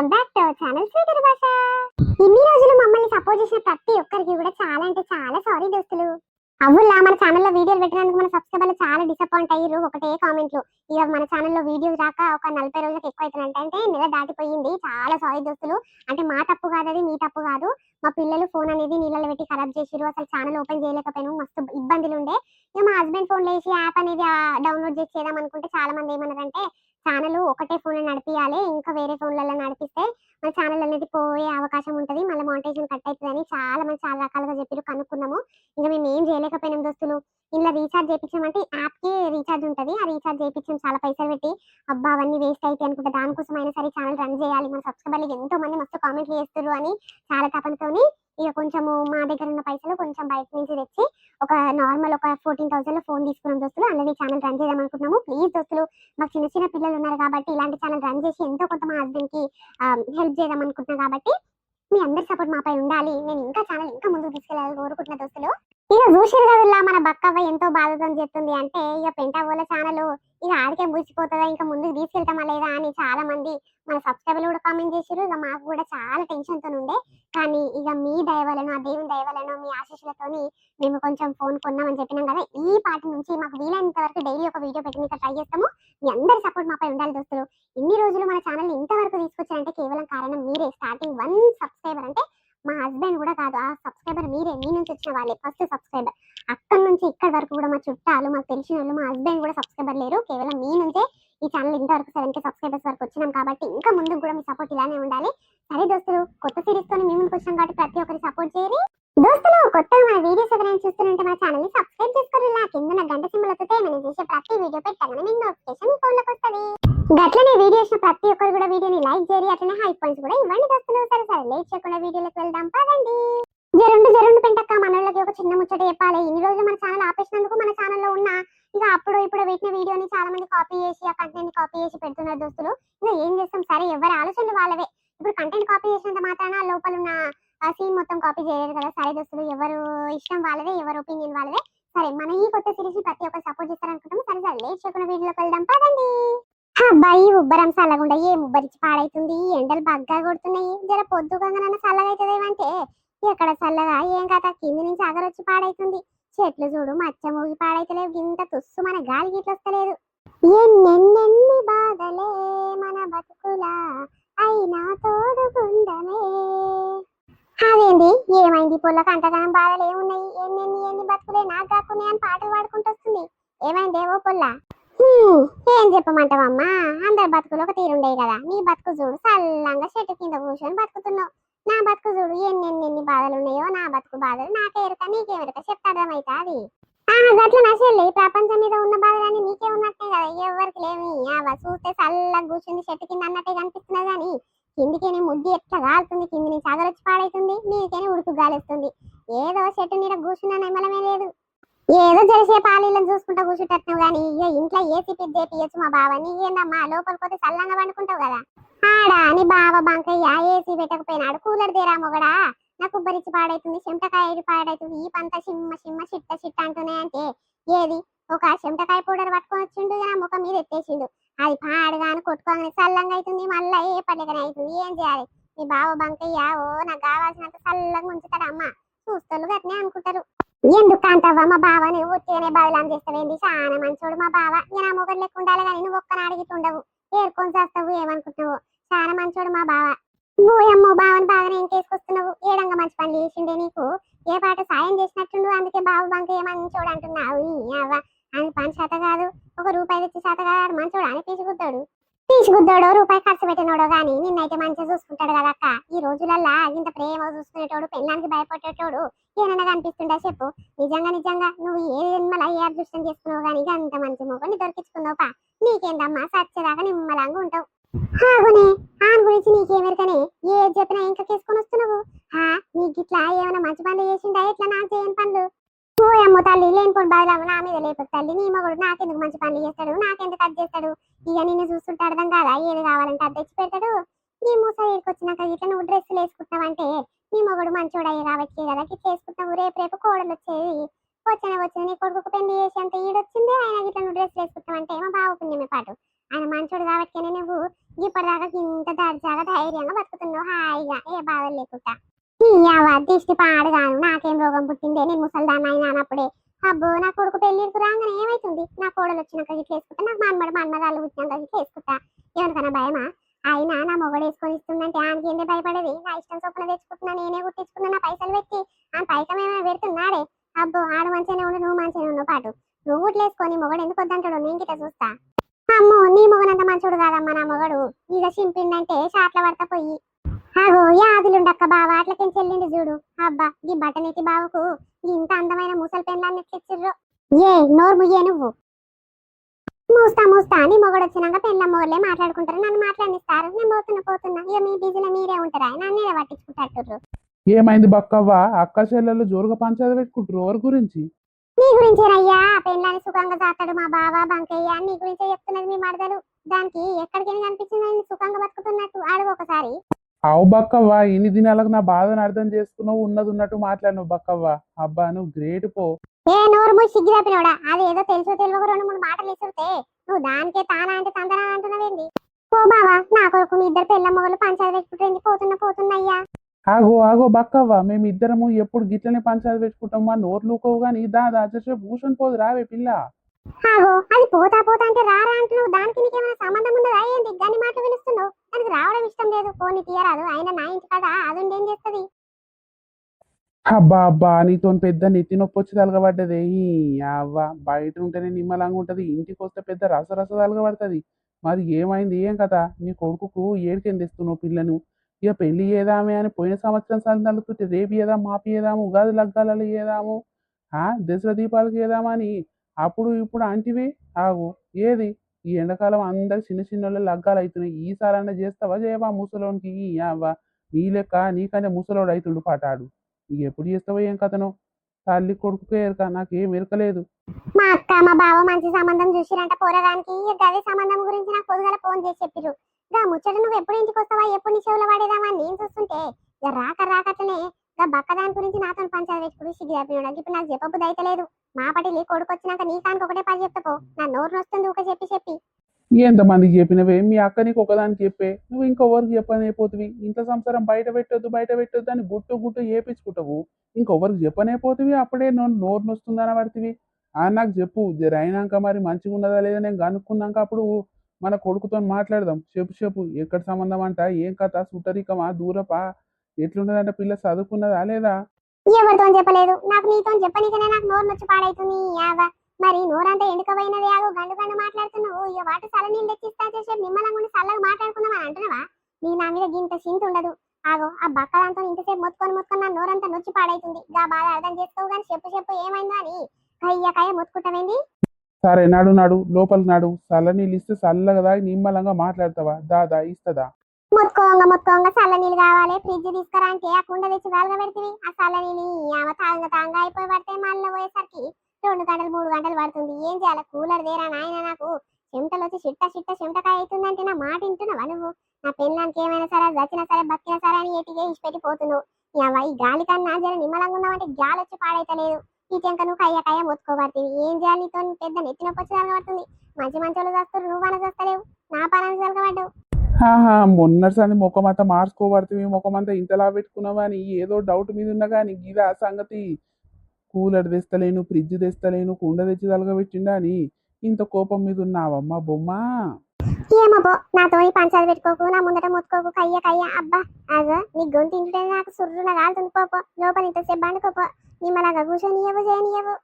Welcome back to our channel sweeter భాష. ఇన్ని రోజులు మమ్మల్ని సపోర్ట్ చేసిన ప్రతి ఒక్కరికి కూడా చాలా అంటే చాలా సారీ దోస్తులు. అవులా మన ఛానల్లో వీడియోలు పెట్టినందుకు మన సబ్స్క్రైబర్లు చాలా డిసప్పాయింట్ అయ్యారు. ఒకటే కామెంట్లు, ఇక మన ఛానల్లో వీడియోస్ రాక ఒక 40 రోజులకు ఎక్కువ అవుతుందంటే నెల దాటిపోయింది. చాలా సారీ దోస్తులు. అంటే మా తప్పు కాదు, అది మీ తప్పు కాదు. మా పిల్లలు ఫోన్ అనేది నీళ్ళలో పెట్టి ఖరాబ్ చేసిరు. అసలు ఛానల్ ఓపెన్ చేయలేకపోయాను, మస్తు ఇబ్బందులు ఉండే. ఇక మా హస్బెండ్ ఫోన్ లేసి యాప్ అనేది డౌన్లోడ్ చేసి చేద్దాం అనుకుంటే చాలా మంది ఏమన్నారంటే ఛానల్ ఒకటే ఫోన్ నడిపియాలి, ఇంకా వేరే ఫోన్లలో నడిపిస్తే మన ఛానల్ అనేది పోయే అవకాశం ఉంటుంది, మళ్ళీ మానిటైజేషన్ కట్ అవుతుందని చాలా మంది చాలా రకాలుగా చెప్పారు. కనుక్కున్నాము, ఇంకా మేము ఏం చేయలేకపోయినాం దోస్తులు. ఇలా రీఛార్జ్ చేయించామంటే యాప్కి రీఛార్జ్ ఉంటుంది, ఆ రీఛార్జ్ చేయించాం చాలా పైసలు పెట్టి. అబ్బా అవన్నీ వేస్ట్ అయితే అనుకుంటే దానికోసం అయినా సరే ఛానల్ రన్ చేయాలి, మన సబ్స్క్రైబర్లు ఎంతో మంది మస్తు కామెంట్లు చేస్తారు అని చాలా తపనతోని ఇక కొంచెము మా దగ్గర ఉన్న పైసలు కొంచెం బయట నుంచి తెచ్చి ఒక నార్మల్ ఒక 14,000 లో ఫోన్ తీసుకున్నాం దోస్తులు. అలాగే ఛానల్ రన్ చేద్దాం అనుకుంటున్నాము. ప్లీజ్ దోస్తులు, మాకు చిన్న చిన్న పిల్లలు ఉన్నారు కాబట్టి ఇలాంటి ఛానల్ రన్ చేసి ఎంతో కొంత మా హస్బెండ్ కి హెల్ప్ చేద్దాం అనుకుంటున్నాను. కాబట్టి మీ అందరి సపోర్ట్ మాపై ఉండాలి. నేను ఇంకా ఛానల్ ఇంకా ముందుకు తీసుకెళ్ళాలని కోరుకుంటున్న దోస్తులు. ఇక చూసారు కదల్లా మన బక్కవ్వ ఎంతో బాధతో చెప్తుంది. అంటే ఇక పెంటావోల ఛానల్ ఇక ఆడికే ముగిసిపోతుందా, ఇంకా ముందుకు తీసుకెళ్తామా లేదా అని చాలా మంది మన సబ్స్క్రైబర్లు కూడా కామెంట్ చేశారు. ఇక మాకు కూడా చాలా టెన్షన్ తో ఉండే, కానీ ఇక మీ దయవలను, ఆ దేవుని దయవలను, మీ ఆశీస్సులతోని మేము కొంచెం ఫోన్ కొన్నామని చెప్పినాం కదా. ఈ పార్టీ నుంచి మాకు వీలైనంత వరకు డైలీ ఒక వీడియో పెట్టి ట్రై చేస్తాము. మీ అందరి సపోర్ట్ మాపై ఉండాలి దోస్తులు. ఇన్ని రోజులు మన ఛానల్ ఇంతవరకు తీసుకొచ్చారంటే కేవలం కారణం మీరే. స్టార్టింగ్ 1 సబ్స్క్రైబర్ అంటే మా హస్బెండ్ కూడా కాదు, ఆ సబ్స్క్రైబర్ మీరే, మీ నుంచి వచ్చిన వాళ్ళే ఫస్ట్ సబ్స్క్రైబర్. అక్కడి నుంచి ఇక్కడి వరకు కూడా మా చుట్టాలు, మాకు తెలిసిన వాళ్ళు, మా హస్బెండ్ కూడా సబ్స్క్రైబర్ లేరు. కేవలం మీ నుంచే ఈ ఛానల్ ఇంతవరకు 7K సబ్స్క్రైబర్స్ వరకు వచ్చినాం. కాబట్టి ఇంకా ముందుకు కూడా మీ సపోర్ట్ ఇలానే ఉండాలి. సరే దోస్తులు, కొత్త సిరీస్ తోని మీ ముందుకు వచ్చాం కాబట్టి ప్రతి ఒక్కరి సపోర్ట్ చేయరు దోస్తులు. కొత్తగా మన వీడియోస్ ఎవరైనా చూస్తుంటే మన ఛానల్ ని సబ్స్క్రైబ్ చేసుకోరు. ఇలా కింద గంట సింబల్ వస్తే మనం చేసే ప్రతి వీడియో పెట్టగానే మీకు నోటిఫికేషన్ మీ ఫోన్లోకి వస్తుంది. గట్లనే వీడియోస్ ప్రతి ఒక్కరు కూడా వీడియోని లైక్ చేయరు, అట్లనే హై పాయింట్స్ కూడా ఇవ్వండి దోస్తులు. సరే సరే లేట్ చేయకుండా వీడియోలోకి వెళ్దాం పదండి. జరుండు పెంటక్క, మనోళ్ళకి ఒక చిన్న ముచ్చట చెప్పాలి. ఇన్ని రోజులు మన ఛానల్ ఆపేసినందుకు మన ఛానల్లో ఉన్న ఇక అప్పుడు ఇప్పుడు పెట్టిన వీడియోని చాలా మంది కాపీ చేసి ఆ కంటెంట్ కాపీ చేసి పెడుతున్నారు దోస్తులు. ఇక ఏం చేస్తాం, సరే ఎవరి ఆలోచనలు వాళ్ళవే. ఇప్పుడు కంటెంట్ కాపీ చేసినంత మాత్రాన లోపల ఉన్న ఆ సీన్ మొత్తం కాపీ చేయలేదు కదా. సరే దోస్తులు, ఎవరు ఇష్టం వాళ్ళదే, ఎవరు ఒపీనియన్ వాళ్ళదే. సరే మన ఈ కొత్త సిరీస్ ని ప్రతి ఒక్కరు సపోర్ట్ చేస్తారనుకుంటాము. సరే సరే లేట్ చేయకుండా వీడియోలోకి వెళ్దాం పదండి. అబ్బాయి ఉబ్బరం చల్లగుండా ఏం ఉబ్బరిచి పాడైతుంది, ఎండలు బాగా కొడుతున్నాయి. జర పొద్దుగా చల్లగా అవుతుందేమంటే ఎక్కడ చల్లగా ఏం కథ, కింది నుంచి అగరొచ్చి పాడైతుంది. చెట్లు చూడు మచ్చ మూగి పాడైతలేవు, ఇంత తుస్సు మన గాలి గిట్ల వస్తలేదు. ఎన్నెన్నెన్ని బాధలే మన బతుకులా అయినా తోడుగుండమే. అదేంది ఏమైంది పొలకు అంతగానం బాధలు ఏమున్నాయి, ఎన్ని బతుకులే నాకు కాకున్నాయి అని పాటలు పాడుకుంటూ వస్తుంది. ఏమైంది ఏవో పొల్ల? ఏం చెప్పమంటావమ్మా, అందరి బతుకులు ఒక తీరుండేవి కదా. నీ బతుకు చూడు చల్లంగా చెట్టు కింద కూర్చొని బతుకుతున్నావు. నా బతుకు చూడు ఎన్నెన్ని బాధలు ఉన్నాయో. నా బతుకు బాధలు నాకే ఎరుక, నీకేమెరుక, చెప్తాడమైతే అది గట్ల నా చెల్లి. ప్రపంచం మీద ఉన్న బాధలన్నీ నీకే ఉన్నట్టే కదా, ఎవరికి లేవి. చూస్తే చల్లగా కూర్చుంది చెట్టు కింద అన్నట్టే కనిపిస్తున్నది, కానీ కిందికేనే ముద్ది ఎట్లా కాలుతుంది, కింది నుంచి అగరొచ్చి పాడైతుంది, మీకేనే ఉడుకు గాలిస్తుంది. ఏదో చెట్టు నీడ కూర్చున్నా నిమ్మలమే లేదు. ఏదో జరిసే పాలీలను చూసుకుంటా కూర్చుంటున్నావు కానీ ఇక ఇంట్లో ఏసీ పిచ్చి చేపియచ్చు మా బావని. ఏందమ్మా లోపలికి పోతే చల్లంగా పండుకుంటావు కదా. ఆడా అని బావ బంకయ్య ఏసీ పెట్టకపోయినాడు, కూలర్ తీరా మొగడా. నాకు ఉబ్బరిచ్చి పాడైతుంది, చెమటకాయ పాడైతుంది, ఈ పంత చిమ్మ చిట్ట అంటున్నాయి. అంటే ఏది ఒక చెమటకాయ పౌడర్ పట్టుకొని వచ్చిండు, నా ముఖం మీద ఎత్తేసిండు. అది పాడుగాను కొట్టుకోగానే చల్లంగా అవుతుంది, మళ్ళీ ఏ పడకనే అవుతుంది. ఏం చేయాలి? మీ బావ బంకయ్య ఓ నాకు కావాల్సినంత చల్లంగా ఉంచుతాడు. అమ్మ చూస్తోళ్ళు గట్నే అనుకుంటారు. ఎందుకు అంతవ్వ మా బావని ఉట్టిగానే బదలాం చేస్తావేంది? చాలా మంచోడు మా బావ. ఇక నా మొగడు లెక్క ఉండాలి కానీ నువ్వు ఒక్కన అడిగిట్టు ఉండవు, ఏరుకొని చేస్తావు, ఏమనుకుంటున్నావు. చాలా మంచోడు మా బావ. ఓయమ్మో బావని బాగానే ఇంకేసుకొస్తున్నావు. ఏడంగా మంచి పని చేసిండే నీకు, ఏ పాట సాయం చేసినట్టుండు, అందుకే బావ బంక మంచోడు అంటున్నావు. అని పని చేత కాదు, ఒక రూపాయి తెచ్చి చేత కాదు మంచోడు అని పీసుగుద్దాడో రూపాయి ఖర్చు పెట్టినోడో గానీ నిన్నైతే మంచిగా చూసుకుంటాడు కదా అక్క. ఈ రోజులల్లా ఇంత ప్రేమ చూసుకునేటోడు, పెళ్ళానికి భయపడేటోడు ఏమన్నా కనిపిస్తుండే చెప్పు? నిజంగా నువ్వు ఏ జన్మలా ఏ అదృష్టం చేసుకున్నావు కానీ అంత మంచి మొగని దొరికించుకున్నావు పా. నీకేందమ్మా సచ్చేదాకా నిమ్మలంగా ఉంటావు. హాగునే ఆన్ గురించి నీకేమెరకనే, ఏ చెప్పినా ఇంకా కేసుకొని వస్తున్నావు. నీకు ఇట్లా ఏమైనా మంచి పనులు చేసిండా? ఇట్లా నాకు చేయని పనులు? ఓయమ్మో తల్లి, లేనిపోని బాధలు నా మీద లేపు తల్లి. నీ మగుడు నాకెందుకు మంచి పనులు చేస్తాడు, నాకెందుకు అది చేస్తాడు? ఇక నిన్ను చూస్తుంటే అర్థం కాదా, ఏది కావాలంటే అది తెచ్చి పెడతాడు. ఈ మూసరికి వచ్చినాక ఇట్లా నువ్వు డ్రెస్సులు వేసుకుంటావంటే నీ మొగుడు మంచోడయ్యే కాబట్టి కదా ఇట్లా వేసుకుంటావు. రేపు కోడలు వచ్చేది, వచ్చిన నీ కొడుకు పెళ్లి చేసి అంత ఈడొచ్చింది, ఆయన ఇట్లా నువ్వు డ్రెస్సులు వేసుకుంటావంటే మా బావ పుణ్యమే పాటు. ఆయన మంచోడు కాబట్టి నువ్వు ఇప్పటిదాకా ఇంత దర్జాగా ధైర్యంగా బతుకుతున్నావు హాయిగా ఏ బాధలు లేకుండా. దిష్టి పాడుగాను నాకేం రోగం పుట్టిందే నేను ముసల్దాన్ని అయినా అన్నప్పుడే. అబ్బో నా కొడుకు పెళ్లికి రాగానే ఏమైతుంది, నా కోడలు వచ్చినాక ఇట్లా వేసుకుంటా, నాకు మన్మరాళ్ళు పుట్టినాక ఇట్లా వేసుకుంటా, ఎవరికైనా భయమా? అయినా నా మొగడు వేసుకొని ఇస్తుందంటే ఆయనకి ఏందే భయపడేది, నా ఇష్టం చొప్పున తెచ్చుకుంటున్నా, నేనే కుట్టించుకున్నా, నా పైసలు పెట్టి ఆ పైకం ఏమైనా పెడుతున్నాడే. అబ్బో ఆడు మంచిగానే ఉండు, నువ్వు మంచిగానే ఉన్నావు పాటు, నువ్వు గుట్లు వేసుకొని మొగడు ఎందుకు వద్దంటాడు, నేను గిట్ట చూస్తా. అమ్మో నీ మొగనంత మంచోడు కాదమ్మా నా మొగడు, ఇక చింపిండంటే షాట్ల పడతా పోయి. అగో యాదులుండక్క బావ అట్లకేం చెల్లిండి చూడు. అబ్బా ఈ బట్టనెత్తి బావకు ఇంత అందమైన ముసలి పెళ్ళాన్ని ఎట్లిచ్చిర్రు. ఏ నోరు ముయ్యే నువ్వు. మూస్తా నీ మొగడు వచ్చినాక పెళ్ళ మొగలే మాట్లాడుకుంటారు, నన్ను మాట్లాడిస్తారు. నేను పోతున్నా ఇక మీ బిజీలో మీరే ఉంటారా, నన్నే పట్టించుకుంటారు. ఏమైంది బక్కవ్వ? అక్క చెల్లెలు జోరుగా పంచాయతీ పెట్టుకుంటారు ఎవరి గురించి? నీ గురించేనయ్యా, పెళ్ళాన్ని సుఖంగా దాతాడు మా బావ బంకయ్య, నీ గురించే చెప్తున్నది మీ మరదలు. దానికి ఎక్కడికైనా కనిపించింది సుఖంగా బతుకుతున్నట్టు అడుగు ఒకసారి. అవు బక్కవ్వ, ఇన్ని దినాలకు నా బాధను అర్థం చేసుకున్నావు, ఉన్నది ఉన్నట్టు మాట్లాడినావు బక్కవ్వ. అబ్బా నువ్వు గ్రేట్ పో. ఏ నోరు మూసి సిగ్గు తప్పినోడా, అది ఏదో తెలుసో తెలియక 2-3 మాటలు ఇస్తుంటే నువ్వు దానికే తానా అంటే తందనా అంటున్నావేంది? ఓ బావా నా కొడుకు మీ ఇద్దరు పెళ్ళ మొగలు పంచాయతీ పెట్టుకుంటే పోతున్నయ్యా. ఆగో బక్కవ్వ, మేమిద్దరము ఎప్పుడు గిట్లనే పంచాయతీ పెట్టుకుంటాం, మా నోర్లుకోవు గాని దాదా జసేపు కూర్చొని పోదు రావే పిల్ల. ఆగో అది పోతా అంటే రారా అంటున్నావు, దానికి నీకేమైనా సంబంధం ఉండదా ఏంది దాన్ని మాటలు విలుస్తున్నావు? దానికి రావడం ఇష్టం లేదు, పోనీ తీయరాదు, అయినా నా ఇంటి కాడ అది ఏం చేస్తుంది? అబ్బా నీతో పెద్ద నెత్తి నొప్పి వచ్చి తలగబడ్డదే. ఈ అవ్వ బయట ఉంటేనే నిమ్మలంగా ఉంటది, ఇంటికి వస్తే పెద్ద రస తలగబడుతుంది. మరి ఏమైంది ఏం కదా? నీ కొడుకుకు ఏడికేం తెస్తున్నావు పిల్లను? ఇక పెళ్లి ఏదామే అని పోయిన సంవత్సరం సార్లు తలుతుంటే రేపు ఏదాం మాపి ఏదాము, ఉగాది లగ్గాలలో ఏదాము, దసరా దీపాలకు ఏదామా అని అప్పుడు ఇప్పుడు అంటివి. ఆగు ఏది ఈ ఎండాకాలం అందరు చిన్న లగ్గాలు అవుతున్నాయి, ఈసారన్నా చేస్తావా చేయవా ముసలోనికి? అవ్వ నీ లెక్క నీకంటే ముసలోడు అవుతుండు పటాడు. ఇక ఎప్పుడు చేస్తావో ఏం కథనో, తల్లి కొడుకుకే ఎరక, నాకేం ఎరకలేదు. మా అక్క మా బావ మంచి సంబంధం చూసిరంట పోరగానికి, గది సంబంధం గురించి నాకు పొద్దుగల ఫోన్ చేసి చెప్పిరు. గా ముచ్చట నువ్వు ఎప్పుడు ఇంటికి వస్తావా, ఎప్పుడు నీ చెవులో పడేదామా నేను చూస్తుంటే ఇక రాకట్లనే గా బక్క దాని గురించి నాతో పంచాయతీ పెట్టుకుని సిగ్గు తప్పినాడు. ఇప్పుడు నాకు చెప్పబుద్ధి అయితే లేదు. మా పటి కొడుకు వచ్చినాక నీ కానికి ఒకటే పని చెప్తాపో, నా నోరు నొస్తుంది ఊక చెప్పి. ఎంతమందికి చెప్పినవే? మీ అక్క నీకు ఒకదానికి చెప్పే, నువ్వు ఇంకొవరికి చెప్పనైపోతువి. ఇంత సంసారం బయట పెట్టొద్దు అని గుట్టు ఏపించుకుంటావు, ఇంకొవరికి చెప్పనైపోతువి. అప్పుడే నోరు నొస్తుందని పడుతుంది. నాకు చెప్పు జర అయినాక మరి మంచిగా ఉన్నదా లేదా నేను కనుక్కున్నాక అప్పుడు మన కొడుకుతో మాట్లాడదాం. చెప్పు ఎక్కడ సంబంధం అంట, ఏం కథ, సుటరికమా దూరపా, ఎట్లుంటదంట పిల్ల, చదువుకున్నదా లేదా? ఎవరితో చెప్పలేదు, నాకు నీతో చెప్పనీకనే నాకు నోరు నొచ్చి పాడైతుంది. మరి నోరంతా ఎండుకపోయినది, ఆగో గండు మాట్లాడుతున్నావు. ఇక వాటి చల్ల నీళ్ళు తెచ్చిస్తా చేసే నిమ్మలంగా చల్లగా మాట్లాడుకుందాం అని అంటున్నావా? నీ నా మీద గింత సింత ఉండదు. ఆగో ఆ బక్క దాంతో ఇంతసేపు మొత్తుకొని నా నోరంతా నొచ్చి పాడైతుంది. గా బాధ అర్థం చేసుకోవు కానీ చెప్పు ఏమైందో అని కయ్య మొత్తుకుంటావేంది? సరే నడు లోపలికి నడు, చల్ల నీళ్ళు ఇస్తే చల్లగా దాగి నిమ్మలంగా మాట్లాడతావా? దాదా ఇస్తదా? మొత్తుకోంగా చల్ల నీళ్ళు కావాలి, ఫ్రిడ్జ్ తీసుకురా అంటే ఆ కుండ తెచ్చి వేలగా పెడితే ఆ చల్ల నీళ్ళు తాంగా అయిపోయి పడితే మళ్ళీ పోయేసరికి 2 గంటలు 3 గంటలు పడుతుంది. ఏం చేయాలి, కూలర్ దేరా నాయన, నాకు చెమటలు వచ్చి చెమటకాయ అవుతుందంటే నా మాట వింటున్నావా నువ్వు? నా పెళ్ళానికి ఏమైనా సరే చచ్చినా సరే బతికినా సరే అని ఎటికే ఇచ్చి పెట్టిపోతున్నావు. ఈ గాలి కన్నా జర నిమ్మలంగా ఉన్నావంటే గాలి వచ్చి పాడైతలేదు. ఈ చెంక నువ్వు కయ్య మొత్తుకోబడుతుంది. ఏం చేయాలి, నీతో పెద్ద నెత్తి నొప్పి వచ్చి తగలబడుతుంది. మంచి వాళ్ళు చేస్తారు, నువ్వు అని చేస్తలేవు, నా పనానికి తగలబడ్డావు. మొన్నటిసారి ముఖమంతా మార్చుకోబడుతుంది, ముఖమంతా ఇంతలా పెట్టుకున్నావా అని ఏదో డౌట్ మీద ఉన్నా కానీ ఇదా సంగతి. కూలర్ తెస్తలేను, ఫ్రిడ్జ్ తెస్తలేను, కుండ తెచ్చి తలగబెట్టిండా అని ఇంత కోపం మీద ఉన్నావమ్మా బొమ్మ? ఏమో పో, నాతో పంచాలు పెట్టుకోకు, నా ముందట మొత్తుకోకు, కయ్య. అబ్బా అగో నీ గొంతు ఇంటుంటే నాకు సుర్రున కాలుతుంది. పోపో లోపల ఇంతసేపు బండుకోపో, నిమ్మలాగా కూర్చొని చేయనియవు.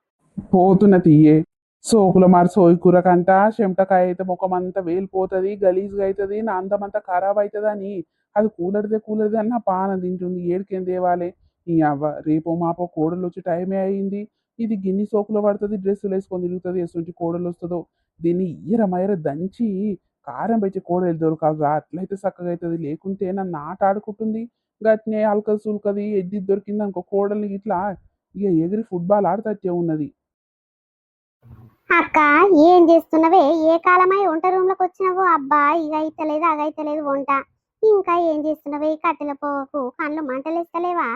పోతున్న తీయే సోకుల మరి సోయి కూర కంట చెమటకాయ అయితే ముఖమంతా వేలిపోతుంది, గలీజ్గా అవుతుంది, నా అందమంతా ఖరాబ్ అవుతుంది అని అది కూలర్దే అని నా పాన తింటుంది. ఏడికేం తేవాలి? ఈ అవ్వ రేపో మాపో కోడలు వచ్చి టైమే అయింది. ఇది గిన్ని సోకులు పడుతుంది, డ్రెస్సులు వేసుకొని తిరుగుతుంది, ఎటువంటి కోడలు వస్తుందో. దీన్ని ఈరమైర దంచి కారం పెట్టి కోడలు దొరకాలి, అట్లయితే చక్కగా అవుతుంది. లేకుంటే నన్ను ఆట ఆడుకుంటుంది, గట్నే అల్కది సుల్కది ఎద్ది దొరికింది అనుకో కోడల్ని ఇట్లా ఇక ఎగిరి ఫుట్బాల్ ఆడతట్టే ఉన్నది. అక్క ఏం చేస్తున్నవే, ఏ కాలమై వంట రూమ్ లోకి వచ్చినావు? అబ్బా ఇక అయితలేదు అగైతలేదు వంట. ఇంకా ఏం చేస్తున్నవే, కట్టెల పోకు కళ్ళు మంటలేస్తలేవా?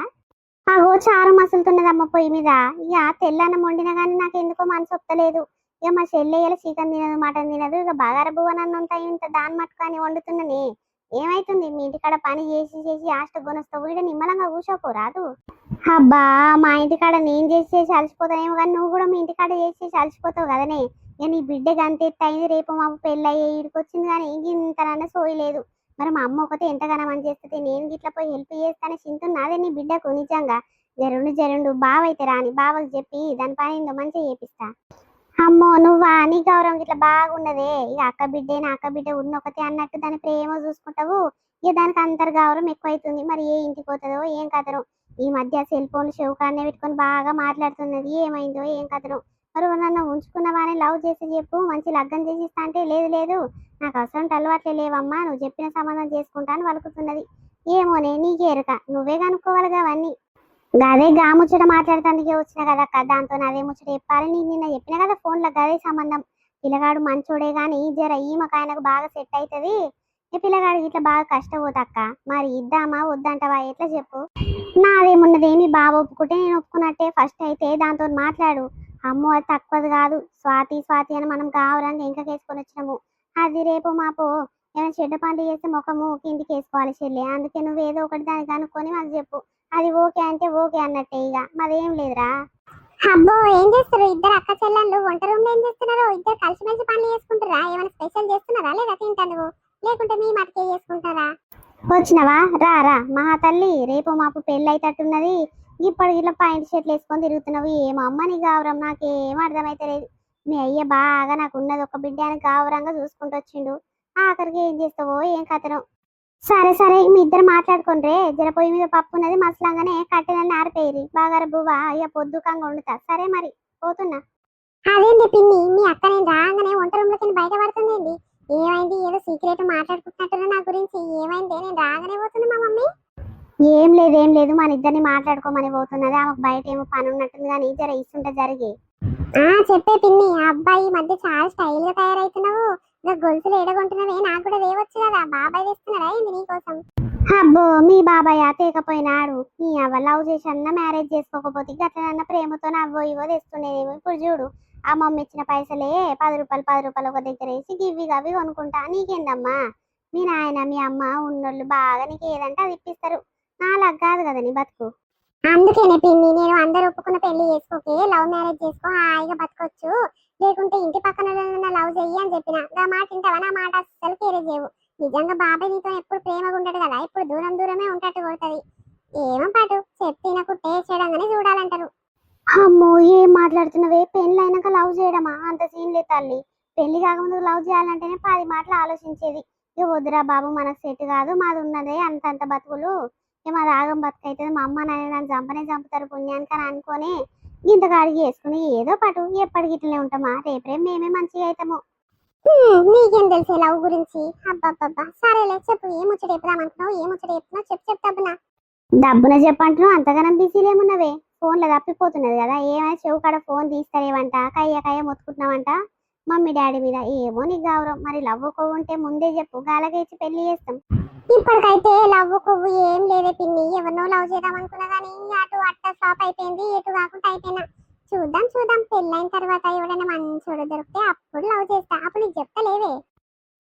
అగో చారు మసులుతున్నదమ్మ పొయ్యి మీద. ఇక తెల్లన్నం వండినా గానీ నాకు ఎందుకో మనసు ఒత్తలేదు. ఇక మా చెల్లెయ్యలు చికెన్ తినదు మటన్ తినదు ఇక బగార భువనన్నంతా ఇంత దాని మట్టుకాని వండుతున్ననే ఏమైతుంది మీ ఇంటికాడ పని చేసి చేసి ఆస్ట కొనొస్తావు ఇక్కడ నిమ్మలంగా కూర్చోపోరాదు. అబ్బా మా ఇంటికాడ నేను చేసి చేసి అలసిపోతానేమో కానీ నువ్వు కూడా మీ ఇంటికాడ చేసి చేసి అలసిపోతావు కదనే. ఇక నీ బిడ్డకి అంత ఎత్తు అయింది రేపు మాకు పెళ్ళయ్యే ఇడికి వచ్చింది కానీ ఇంతనన్నా సోయలేదు. మరి మా అమ్మ ఒకతే ఎంతగానో మంచి చేస్తుంది నేను గిట్ల పోయి హెల్ప్ చేస్తానే చింటున్నాదే నీ బిడ్డకు నిజంగా. జరుండు బావ అయితే రాని బావకు చెప్పి దాని పని ఏందో మంచిగా చేపిస్తా. అమ్మో నువ్వా నీ గౌరవం ఇట్లా బాగున్నదే ఇక అక్క బిడ్డే నా అక్క బిడ్డ ఉన్నొకతే అన్నట్టు దాని ప్రేమ చూసుకుంటావు. ఇక దానికి అంతర్ గౌరవం ఎక్కువైతుంది. మరి ఏ ఇంటికి పోతుందో ఏం కథనో. ఈ మధ్య సెల్ ఫోన్ చెవుకాడనే పెట్టుకొని బాగా మాట్లాడుతున్నది ఏమైందో ఏం కథనో. మరి నన్ను ఉంచుకున్నవాని లవ్ చేసి చెప్పు మంచి లగ్గం చేసి ఇస్తా అంటే లేదు లేదు నాకు అవసరం అలవాట్లే లేవమ్మా నువ్వు చెప్పిన సంబంధం చేసుకుంటా అని వలుకుతున్నది. ఏమోనే నీకే ఎరుక నువ్వే కనుక్కోవాలి అవన్నీ. గదే గా ముచ్చట మాట్లాడటానికి వచ్చిన కదక్క దాంతో అదే ముచ్చట చెప్పాలి నీకు నిన్న చెప్పిన కదా ఫోన్లో గదే సంబంధం. పిల్లగాడు మంచోడే గాని జర ఈమెకు ఆయనకు బాగా సెట్ అవుతుంది. ఈ పిల్లగాడికి ఇట్లా బాగా కష్టపోతక్క మరి ఇద్దామా వద్దంటవా ఎట్లా చెప్పు. నాదేమున్నదేమి బాగా ఒప్పుకుంటే నేను ఒప్పుకున్నట్టే ఫస్ట్ అయితే దాంతో మాట్లాడు. అమ్మో అది తక్కువది కాదు స్వాతి స్వాతి అని మనం గావరంగా ఇంకా వేసుకొని వచ్చినాము. అది రేపు మాపో ఏమైనా చెడ్డ పనులు చేస్తే ముఖము కిందికి వేసుకోవాలి చెల్లి. అందుకే నువ్వు ఏదో ఒకటి దానికి అనుకొని మాకు చెప్పు. అది ఓకే అంటే ఓకే అన్నట్టే ఇక మరేం లేదురా. అబ్బో ఏం చేస్తారు ఇద్దరు అక్క చెల్లెళ్ళు వంట రూమ్ లో ఏం చేస్తున్నారు ఇద్దరు కలిసిమెలిసి పనులు చేసుకుంటారా ఏమైనా స్పెషల్ చేస్తున్నారా లేదా తింటాను లేకుంటే మీ మటుకే చేసుకుంటారా. వచ్చినవా రా రా మహా తల్లి రేపు మాపు పెళ్ళి అయితట్టున్నది. ఇప్పుడు ఇట్లా పాయింట్ షర్ట్లు వేసుకొని తిరుగుతున్నావు ఏమో అమ్మ నీ గావరం నాకేం అర్థమైతే లేదు. మీ అయ్య బాగా నాకు ఉన్నది ఒక బిడ్డ అని గావరంగా చూసుకుంటూ వచ్చిండు. ఆఖరికి ఏం చేస్తావో ఏం కథనో. సరే సరే మీ ఇద్దరు మాట్లాడుకోండి జర పొయ్యి మీద పప్పు ఉన్నది మసలంగానే కట్టెలన్నీ ఆరిపోయి బాగా బువ్వ ఇక పొద్దుకంగా వండుతా. సరే మరి పోతున్నా. అదేంటి పిన్ని మీ అక్క నేను రాగానే వంట రూమ్ లోకి బయట పడుతుంది ఏమైంది ఏదో సీక్రెట్ మాట్లాడుకుంటున్నట్టు నా గురించి ఏమైంది నేను రాగానే పోతున్నా మా మమ్మీ. ఏం లేదు మన ఇద్దరిని మాట్లాడుకోమని పోతున్నది ఆమెకు బయట ఏమో పని ఉన్నట్టుంది కానీ జర ఇస్తుంటే జరిగి. చెప్పే పిన్ని ఆ అబ్బాయి ఈ మధ్య చాలా స్టైల్ గా తయారైతున్నావు గొలుసులు ఏడగొంటున్నవే నాకు కూడా దేవచ్చు కదా బాబాయ్ తెస్తున్నాడా ఏంది నీకోసం. అబ్బో మీ బాబాయ్ తేకపోయినాడు నీ అవ్వ లవ్ చేసి అన్న మ్యారేజ్ చేసుకోకపోతే గట్లనన్న ప్రేమతో అవ్వో ఇవో తెస్తుండేదేమో. ఇప్పుడు చూడు ఆ మమ్మీ ఇచ్చిన పైసలే 10 రూపాయలు ఒక దగ్గర వేసి గివ్వి గవి కొనుక్కుంటా. నీకేందమ్మా మీ నాయన మీ అమ్మ ఉన్నోళ్ళు బాగా నీకు ఏదంటే అది ఇప్పిస్తారు. నాలాగా కాదు కదా నీ బతుకు. అందుకేనే పిన్ని నేను అందరు ఒప్పుకున్న పెళ్లి చేసుకోకే లవ్ మ్యారేజ్ చేసుకో హాయిగా బతకొచ్చు లేకుంటే ఇంటి పక్కన లవ్ చెయ్యి అని చెప్పిన ఆ మాట ఇంటవా నా మాట అస్సలు కేరే చేయవు. నిజంగా బాబాయ్ నీతో ఎప్పుడు ప్రేమగా ఉంటాడు కదా ఇప్పుడు దూరమే ఉంటట్టు కొడుతుంది. ఏమో పాటు చెప్పినకు టేస్ట్ చేయడంగానే చూడాలంటారు. అమ్మో ఏం మాట్లాడుతున్నావే పెళ్లి అయినాక లవ్ చేయడమా అంత సీన్ లేదు తల్లి. పెళ్లి కాకముందు లవ్ చేయాలంటేనే 10 మాటలు ఆలోచించేది. ఇక వద్దురా బాబు మనకు సెట్ కాదు మాది ఉన్నదే అంతంత బతుకులు ఇక మాది ఆగం బతుకైతుంది మా అమ్మ నాయన నన్ను చంపుతారు పుణ్యానికి అని అనుకొని ఇంతకాడికి వేసుకుని ఏదో పాటు ఎప్పటికి ఇట్లనే ఉంటామా రేపేం మేమే మంచిగా అవుతాము. నీకేం తెలిసే లవ్ గురించి అబ్బాబ్బా సరేలే చెప్పు ఏ ముచ్చట చెప్దామంటున్నావు ఏ ముచ్చట చెప్తున్నావు చెప్పు డబ్బున చెప్పంటున్నావు అంతగానం బిజీలేమున్నవే ఫోన్లో తప్పిపోతున్నది కదా ఏమైనా చెవు కాడ ఫోన్ తీస్తారేవంట కయ్య మొత్తుకుంటున్నావంట మమ్మీ డాడీ మీద ఏమో నీకు గౌరవం మరి లవ్ కొవ్వు ఉంటే ముందే చెప్పు గాలకేసి పెళ్లి చేస్తాం. ఇప్పటికైతే లవ్ కొవ్వు ఏం లేదే పిన్ని ఎవరినో లవ్ చేద్దాం అనుకున్నా కానీ అటు అట్ట స్టాప్ అయిపోయింది ఎటు కాకుండా అయిపోయినా. చూద్దాం పెళ్ళైన తర్వాత ఎవడైనా మంచోడు దొరికితే అప్పుడు లవ్ చేస్తా అప్పుడు నీకు చెప్తలేవే.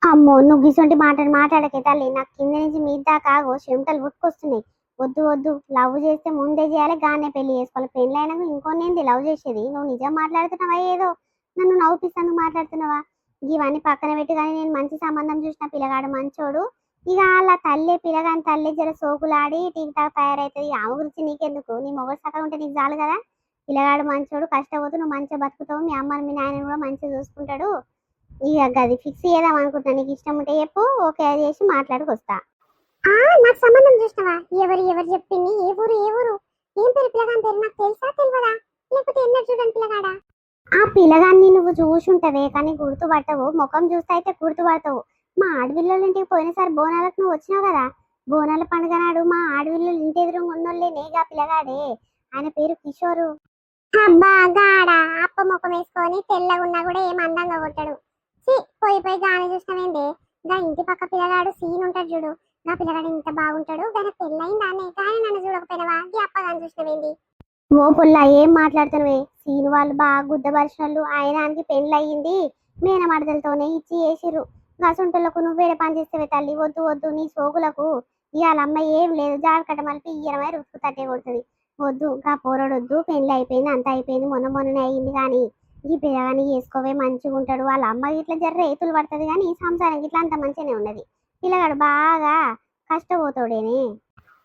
అమ్మో నువ్వు గిసొంటి మాట్లాడకే తల్లి నాకు కింద నుంచి మీ దాకా చెమటలు పుట్టుకొస్తున్నాయి. వద్దు లవ్ చేస్తే ముందే చేయాలి గానే పెళ్లి చేసుకోవాలి పెళ్ళైనాక ఇంకొన్నేంది లవ్ చేసేది. నువ్వు నిజం మాట్లాడుతున్నావా ఏదో నన్ను నవ్వుపిస్తాను మాట్లాడుతున్నావా. ఇవన్నీ పక్కన పెట్టి కానీ నేను మంచి సంబంధం చూసిన పిల్లగాడు మంచోడు ఇక అలా తల్లి పిల్లగాని తల్లి జర సోకులాడి టీక్ టాక్ తయారవుతుంది. ఆమె గురించి నీకెందుకు నీ మొగడు సగం ఉంటే నీకు చాలు కదా. పిల్లగాడు మంచోడు కష్టపోతూ నువ్వు మంచిగా బతుకుతావు మీ అమ్మని మీ నాయనని కూడా మంచిగా చూసుకుంటాడు. ఇక గది ఫిక్స్ చేద్దాం అనుకుంటున్నా నీకు ఇష్టం ఉంటే చెప్పు ఓకే చేసి మాట్లాడుకొస్తా. నాకు సంబంధం చూసినావా ఎవరు చెప్పింది ఏ ఊరు ఏం పేరు పిల్లగాని పేరు నాకు తెలుసా తెలియదా లేకపోతే ఎన్నో చూడండి పిల్లగాడా. ఆ పిల్లగాన్ని నువ్వు చూసుంటవే కానీ గుర్తుపట్టవు ముఖం చూస్తే అయితే గుర్తుపడతావు. మా ఆడవిల్లోళ్ళ ఇంటికి పోయినసారి బోనాలకు నువ్వు వచ్చినావు కదా బోనాల పండుగ నాడు మా ఆడవిల్లు ఇంటి ఎదురు ఉన్నోళ్ళేనేగా పిల్లగాడే ఆయన పేరు కిషోరు. అబ్బా గాడా అప్ప ముఖం వేసుకొని తెల్లగా ఉన్నా కూడా ఏం అందంగా కొట్టాడు. పోయి గాని చూసినవేందే గా ఇంటి పక్క పిల్లగాడు సీన్ ఉంటాడు చూడు నా పిల్లగాడు ఇంత బాగుంటాడు కానీ పెళ్ళయిందానే కానీ నన్ను చూడకపోయినవా ఈ అప్పగాని చూసినవేంది. ఓ పుల్ల ఏం మాట్లాడుతున్నావే? సీను వాళ్ళు బాగా గుద్దపరిచినోళ్ళు, ఆయనానికి పెళ్ళి అయ్యింది, మేనమడతలతోనే ఇచ్చి చేసిర్రు. గసుంటులకు నువ్వేడే పని చేస్తేవే తల్లి, వద్దు వద్దు నీ సోకులకు. ఇవాళ అమ్మ ఏం లేదు, జాడకట్ట మలిపి ఇయ్యరమై రుసుకు తట్టే కొడుతుంది. వద్దు గా పోరడొద్దు, పెళ్ళి అయిపోయింది, అంత అయిపోయింది, మొన్ననే అయ్యింది. కానీ ఈ పిల్లగాని చేసుకోవే మంచిగా ఉంటాడు. వాళ్ళ అమ్మ ఇట్లా జర్ర ఏతులు పడుతుంది, కానీ సంసారం ఇట్లా అంత మంచిగానే ఉన్నది. పిల్లగాడు బాగా కష్టపోతాడేనే.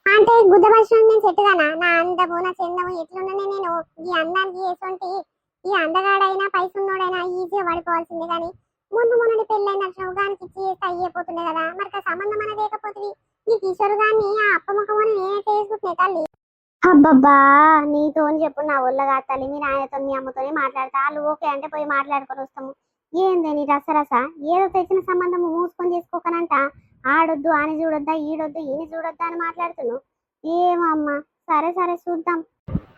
అంటే గుద్దపరిచిన నేను చెట్టుగానా? నా అందము నా చందము ఎట్లున్నానే నేను ఈ అందానికి వేసుంటి ఈ అందగాడైనా పైసున్నోడైనా ఈజీగా పడిపోవాల్సిందే. కానీ మొన్నటి పెళ్ళైన గానికి ఇచ్చి చేస్తే అయ్యిపోతుండే కదా. మరి ఆ సంబంధం అనేది లేకపోతుంది. ఈ కిషోర్ గాన్ని ఆ అప్పముఖమని నేనే చేసుకుంటున్నా తల్లి. అబ్బబ్బా నీతో చెప్పు, నా ఒళ్ళగా తల్లి. మీ నాయనతో మీ అమ్మతోనే మాట్లాడతా, వాళ్ళు ఓకే అంటే పోయి మాట్లాడుకొని వస్తాము. ఏందే నీ రసరస? ఏదో తెచ్చిన సంబంధం మూసుకొని చేసుకోకనంట. ఆడొద్దు ఆని చూడొద్దా, ఈడొద్దు ఈయన చూడొద్దా అని మాట్లాడుతున్నావు. ఏమమ్మా, సరే సరే చూద్దాం.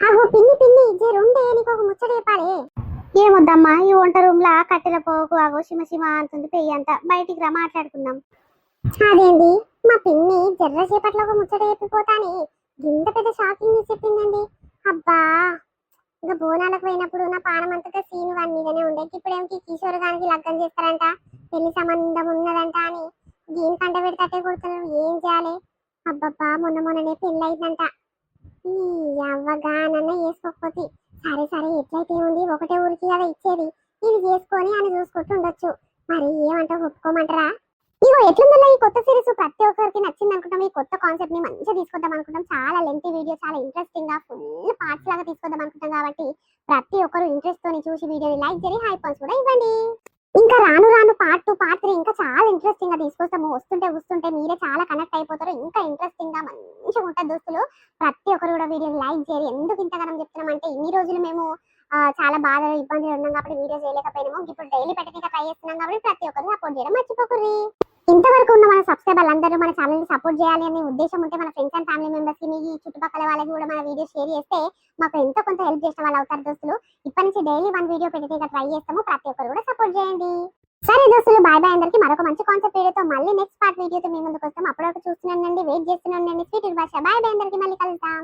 అహో పిన్ని పిన్ని జరుండే నీకు ఒక ముచ్చట చెప్పాలి. ఏమొద్దమ్మా, ఈ వంట రూమ్ లా కట్టెల పోకు అగో శిమ అంటుంది పెయ్యి అంతా. బయటికి రా మాట్లాడుకుందాం. అదేంటి మా పిన్ని జర్ర సేపట్లో ఒక ముచ్చట చెప్పిపోతాని ఇంత పెద్ద షాకింగ్ చెప్పిందండి. అబ్బా, ఇంకా బోనాలకు పోయినప్పుడు నా పానం అంతగా సీను వాని మీదనే ఉండే. ఇప్పుడేమిటి కిషోర్ గానికి లగ్గం చేస్తారంట, పెళ్లి సంబంధం ఉన్నదంట అని దీనికంట పెడితే కొడుతున్నారు. ఏం చేయాలి? అబ్బబ్బా మొన్ననే పెళ్ళి అయిందంట. ఈ అవ్వగానన్న చేసుకోకపోతే సరే సరే ఎట్లయితే ఉంది, ఒకటే ఊరికి కదా ఇచ్చేది, ఇది చేసుకొని అని చూసుకుంటూ ఉండొచ్చు. మరి ఏమంటావు, ఒప్పుకోమంటారా? ఇగో ఎట్లుందో ఈ కొత్త సిరీస్ ప్రతి ఒక్కరికి నచ్చింది అనుకుంటాం. ఈ కొత్త కాన్సెప్ట్ ని మంచిగా తీసుకొద్దాం అనుకుంటాం. చాలా లెంతీ వీడియో, చాలా ఇంట్రెస్టింగ్ గా ఫుల్ పార్ట్స్ లాగా తీసుకొద్దాం అనుకుంటాం. కాబట్టి ప్రతి ఒక్కరు ఇంట్రెస్ట్ తోని చూసి వీడియోని లైక్ చేసి హై పాయింట్స్ కూడా ఇవ్వండి. ఇంకా రాను రాను పార్ట్ 2 పార్ట్ 3 ఇంకా చాలా ఇంట్రెస్టింగ్ గా తీసుకొస్తాము. వస్తుంటే మీరే చాలా కనెక్ట్ అయిపోతారు. ఇంకా ఇంట్రెస్టింగ్ గా మంచిగా ఉంటుంది దోస్తులు. ప్రతి ఒక్కరు కూడా వీడియోని లైక్ చేయండి. ఎందుకు ఇంతగానం చెప్తున్నామంటే ఇన్ని రోజులు మేము చాలా బాధ ఇబ్బందులు ఉన్నాం కాబట్టి వీడియో చేయలేకపోయినాము. ఇప్పుడు డైలీ పెట్టడానికి ట్రై చేస్తున్నాం కాబట్టి ప్రతి ఒక్కరు సపోర్ట్ చేయడం మర్చిపోకూరి. ఇంతవరకు ఉన్న మన సబ్స్క్రైబర్లు అందరూ మన ఛానల్ ని సపోర్ట్ చేయాలి అనే ఉద్దేశం ఉంటే మన ఫ్రెండ్స్ అండ్ ఫ్యామిలీ మెంబర్స్ కి, మీ చుట్టుపక్కల వాళ్ళకి కూడా మన వీడియో షేర్ చేస్తే మాకు ఎంతో కొంత హెల్ప్ చేసిన వాళ్ళు అవుతారు దోస్తులు. ఇప్పటి నుంచి డైలీ 1 వీడియో పెట్టడానికి ట్రై చేస్తాము. ప్రతి ఒక్కరు కూడా సపోర్ట్ చేయండి. సరే దోస్తులు, బాయ్ బాయ్ అందరికి. మరొక మంచి కాన్సెప్ట్ వీడియోతో మళ్ళీ నెక్స్ట్ పార్ట్ వీడియోతో మీ ముందుకు వస్తాం. అప్పటివరకు చూస్తున్నానండి, వెయిట్ చేస్తున్నానండి. స్వీట్ భాష. బాయ్ బాయ్ అందరికి, మళ్ళీ కలుద్దాం.